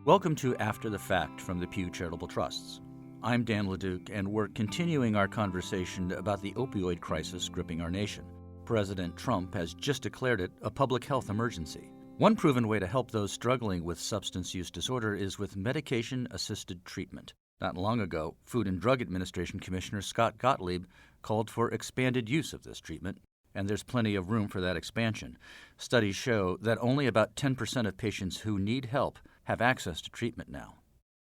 Welcome to After the Fact from the Pew Charitable Trusts. I'm Dan LeDuc, and we're continuing our conversation about the opioid crisis gripping our nation. President Trump has just declared it a public health emergency. One proven way to help those struggling with substance use disorder is with medication-assisted treatment. Not long ago, Food and Drug Administration Commissioner Scott Gottlieb called for expanded use of this treatment, and there's plenty of room for that expansion. Studies show that only about 10% of patients who need help have access to treatment now.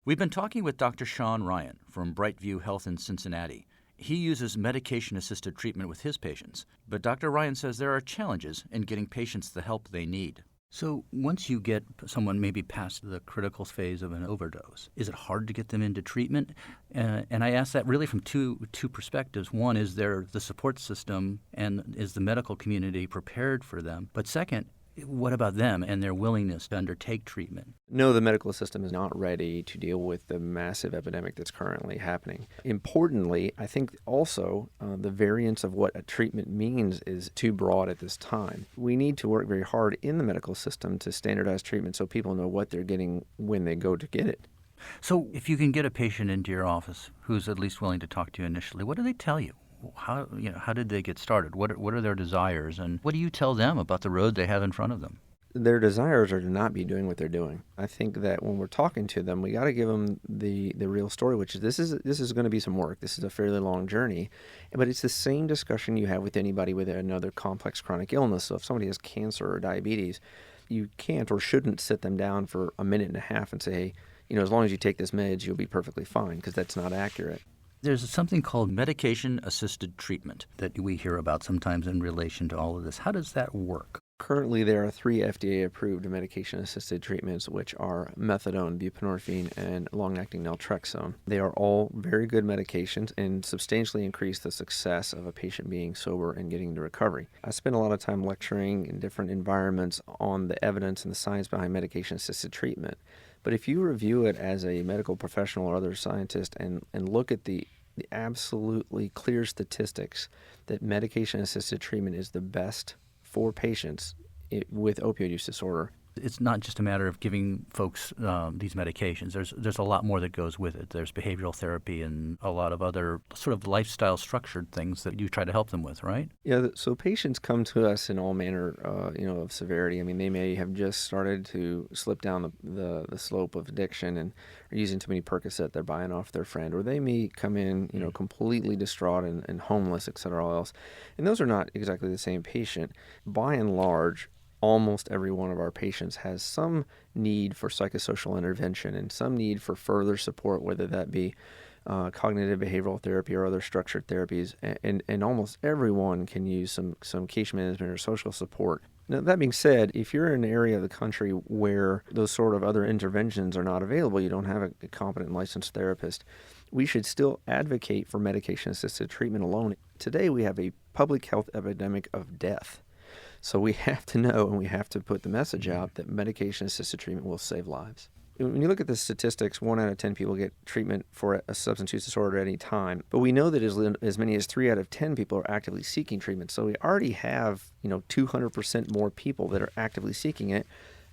We've been talking with Dr. Sean Ryan from Brightview Health in Cincinnati. He uses medication-assisted treatment with his patients, but Dr. Ryan says there are challenges in getting patients the help they need. So once you get someone maybe past the critical phase of an overdose, is it hard to get them into treatment? And I ask that really from two perspectives. One, is there the support system, and is the medical community prepared for them? But second, what about them and their willingness to undertake treatment? No, the medical system is not ready to deal with the massive epidemic that's currently happening. Importantly, I think also the variance of what a treatment means is too broad at this time. We need to work very hard in the medical system to standardize treatment so people know what they're getting when they go to get it. So if you can get a patient into your office who's at least willing to talk to you initially, what do they tell you? How did they get started? What are their desires, and what do you tell them about the road they have in front of them? Their desires are to not be doing what they're doing. I think that when we're talking to them, we got to give them the real story, which is this is going to be some work. This is a fairly long journey, but it's the same discussion you have with anybody with another complex chronic illness. So if somebody has cancer or diabetes, you can't or shouldn't sit them down for a minute and a half and say, hey, as long as you take this meds, you'll be perfectly fine, because that's not accurate. There's something called medication-assisted treatment that we hear about sometimes in relation to all of this. How does that work? Currently, there are 3 FDA-approved medication-assisted treatments, which are methadone, buprenorphine, and long-acting naltrexone. They are all very good medications and substantially increase the success of a patient being sober and getting to recovery. I spend a lot of time lecturing in different environments on the evidence and the science behind medication-assisted treatment. But if you review it as a medical professional or other scientist and look at the absolutely clear statistics that medication-assisted treatment is the best for patients with opioid use disorder. It's not just a matter of giving folks these medications. There's a lot more that goes with it. There's behavioral therapy and a lot of other sort of lifestyle structured things that you try to help them with, right? Yeah, so patients come to us in all manner of severity. I mean, they may have just started to slip down the slope of addiction and are using too many Percocet they're buying off their friend, or they may come in completely distraught and homeless, et cetera, all else. And those are not exactly the same patient. By and large, almost every one of our patients has some need for psychosocial intervention and some need for further support, whether that be cognitive behavioral therapy or other structured therapies, and almost everyone can use some case management or social support. Now, that being said, if you're in an area of the country where those sort of other interventions are not available, you don't have a competent licensed therapist, we should still advocate for medication-assisted treatment alone. Today, we have a public health epidemic of death. So we have to know, and we have to put the message out that medication-assisted treatment will save lives. When you look at the statistics, 1 out of 10 people get treatment for a substance use disorder at any time. But we know that as many as 3 out of 10 people are actively seeking treatment. So we already have 200% more people that are actively seeking it.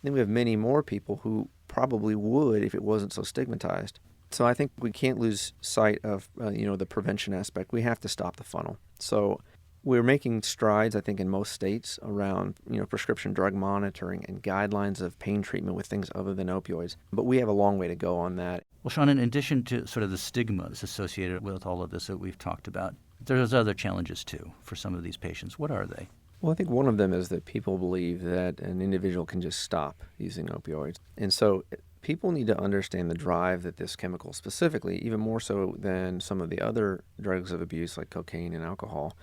Then we have many more people who probably would if it wasn't so stigmatized. So I think we can't lose sight of the prevention aspect. We have to stop the funnel. So we're making strides, I think, in most states around prescription drug monitoring and guidelines of pain treatment with things other than opioids. But we have a long way to go on that. Well, Sean, in addition to sort of the stigmas associated with all of this that we've talked about, there's other challenges too for some of these patients. What are they? Well, I think one of them is that people believe that an individual can just stop using opioids. And so people need to understand the drive that this chemical specifically, even more so than some of the other drugs of abuse like cocaine and alcohol,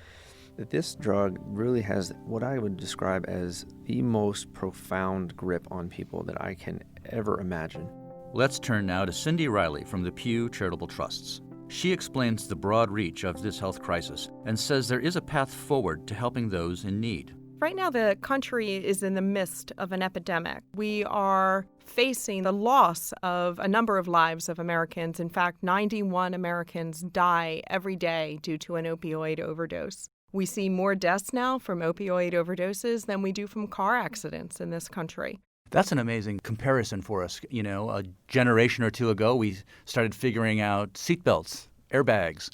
that this drug really has what I would describe as the most profound grip on people that I can ever imagine. Let's turn now to Cindy Riley from the Pew Charitable Trusts. She explains the broad reach of this health crisis and says there is a path forward to helping those in need. Right now, the country is in the midst of an epidemic. We are facing the loss of a number of lives of Americans. In fact, 91 Americans die every day due to an opioid overdose. We see more deaths now from opioid overdoses than we do from car accidents in this country. That's an amazing comparison for us. You know, a generation or two ago, we started figuring out seatbelts, airbags.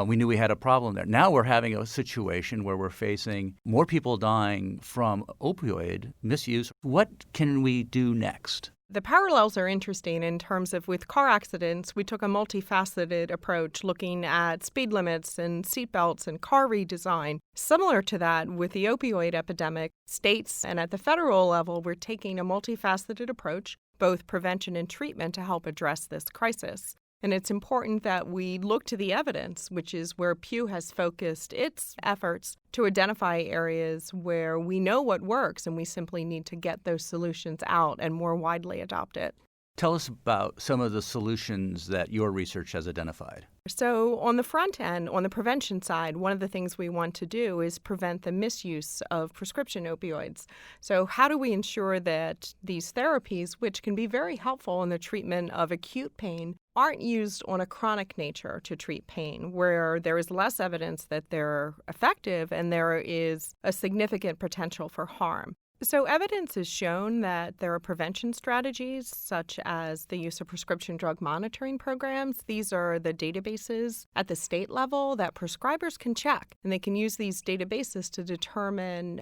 We knew we had a problem there. Now we're having a situation where we're facing more people dying from opioid misuse. What can we do next? The parallels are interesting in terms of with car accidents, we took a multifaceted approach looking at speed limits and seatbelts and car redesign. Similar to that with the opioid epidemic, states and at the federal level, we're taking a multifaceted approach, both prevention and treatment, to help address this crisis. And it's important that we look to the evidence, which is where Pew has focused its efforts to identify areas where we know what works and we simply need to get those solutions out and more widely adopt it. Tell us about some of the solutions that your research has identified. So on the front end, on the prevention side, one of the things we want to do is prevent the misuse of prescription opioids. So how do we ensure that these therapies, which can be very helpful in the treatment of acute pain, aren't used on a chronic nature to treat pain, where there is less evidence that they're effective and there is a significant potential for harm? So evidence has shown that there are prevention strategies such as the use of prescription drug monitoring programs. These are the databases at the state level that prescribers can check, and they can use these databases to determine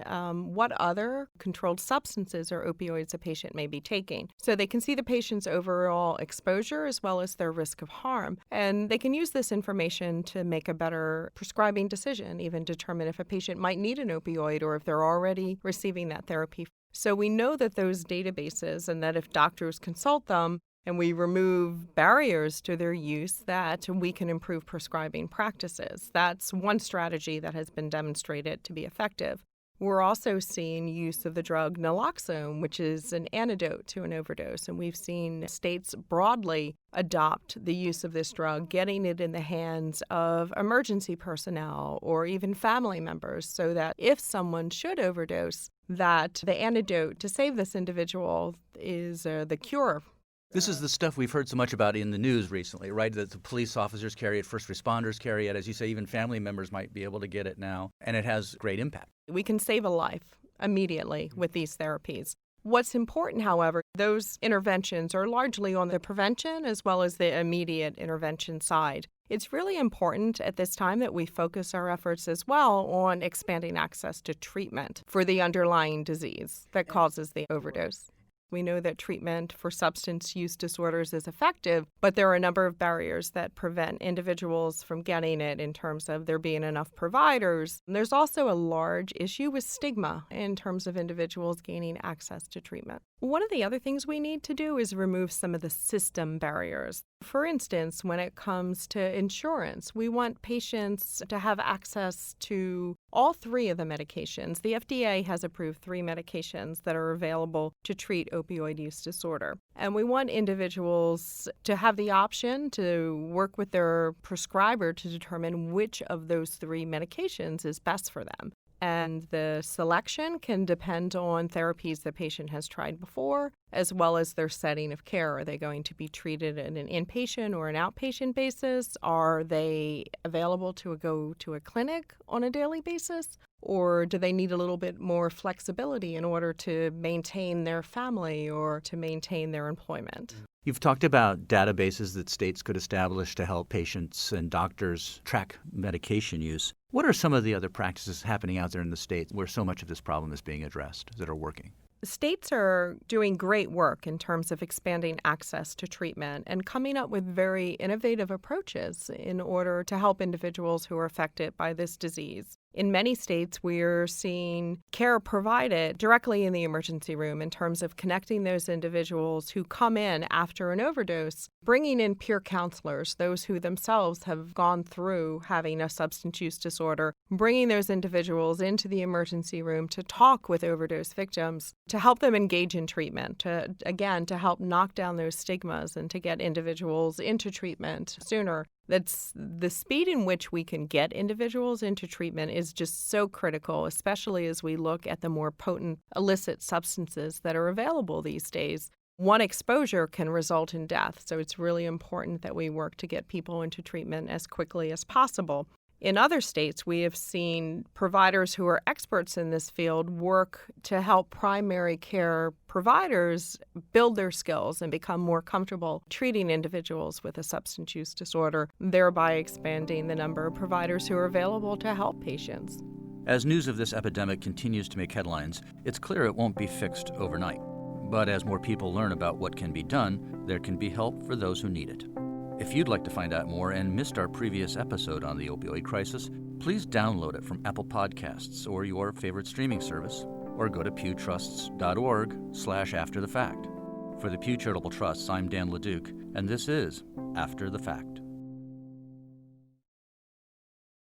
what other controlled substances or opioids a patient may be taking. So they can see the patient's overall exposure as well as their risk of harm, and they can use this information to make a better prescribing decision, even determine if a patient might need an opioid or if they're already receiving that therapy. So we know that those databases, and that if doctors consult them and we remove barriers to their use, that we can improve prescribing practices. That's one strategy that has been demonstrated to be effective. We're also seeing use of the drug Naloxone, which is an antidote to an overdose. And we've seen states broadly adopt the use of this drug, getting it in the hands of emergency personnel or even family members, so that if someone should overdose, that the antidote to save this individual is the cure. This is the stuff we've heard so much about in the news recently, right? That the police officers carry it, first responders carry it. As you say, even family members might be able to get it now, and it has great impact. We can save a life immediately with these therapies. What's important, however, those interventions are largely on the prevention as well as the immediate intervention side. It's really important at this time that we focus our efforts as well on expanding access to treatment for the underlying disease that causes the overdose. We know that treatment for substance use disorders is effective, but there are a number of barriers that prevent individuals from getting it in terms of there being enough providers. And there's also a large issue with stigma in terms of individuals gaining access to treatment. One of the other things we need to do is remove some of the system barriers. For instance, when it comes to insurance, we want patients to have access to all three of the medications. The FDA has approved 3 medications that are available to treat opioid use disorder. And we want individuals to have the option to work with their prescriber to determine which of those 3 medications is best for them. And the selection can depend on therapies the patient has tried before, as well as their setting of care. Are they going to be treated in an inpatient or an outpatient basis? Are they available to go to a clinic on a daily basis? Or do they need a little bit more flexibility in order to maintain their family or to maintain their employment? You've talked about databases that states could establish to help patients and doctors track medication use. What are some of the other practices happening out there in the states where so much of this problem is being addressed that are working? States are doing great work in terms of expanding access to treatment and coming up with very innovative approaches in order to help individuals who are affected by this disease. In many states, we're seeing care provided directly in the emergency room in terms of connecting those individuals who come in after an overdose, bringing in peer counselors, those who themselves have gone through having a substance use disorder, bringing those individuals into the emergency room to talk with overdose victims, to help them engage in treatment, to help knock down those stigmas and to get individuals into treatment sooner. That's the speed in which we can get individuals into treatment is just so critical, especially as we look at the more potent illicit substances that are available these days. One exposure can result in death, so it's really important that we work to get people into treatment as quickly as possible. In other states, we have seen providers who are experts in this field work to help primary care providers build their skills and become more comfortable treating individuals with a substance use disorder, thereby expanding the number of providers who are available to help patients. As news of this epidemic continues to make headlines, it's clear it won't be fixed overnight. But as more people learn about what can be done, there can be help for those who need it. If you'd like to find out more and missed our previous episode on the opioid crisis, please download it from Apple Podcasts or your favorite streaming service, or go to pewtrusts.org/afterthefact. For the Pew Charitable Trusts, I'm Dan LeDuc, and this is After the Fact.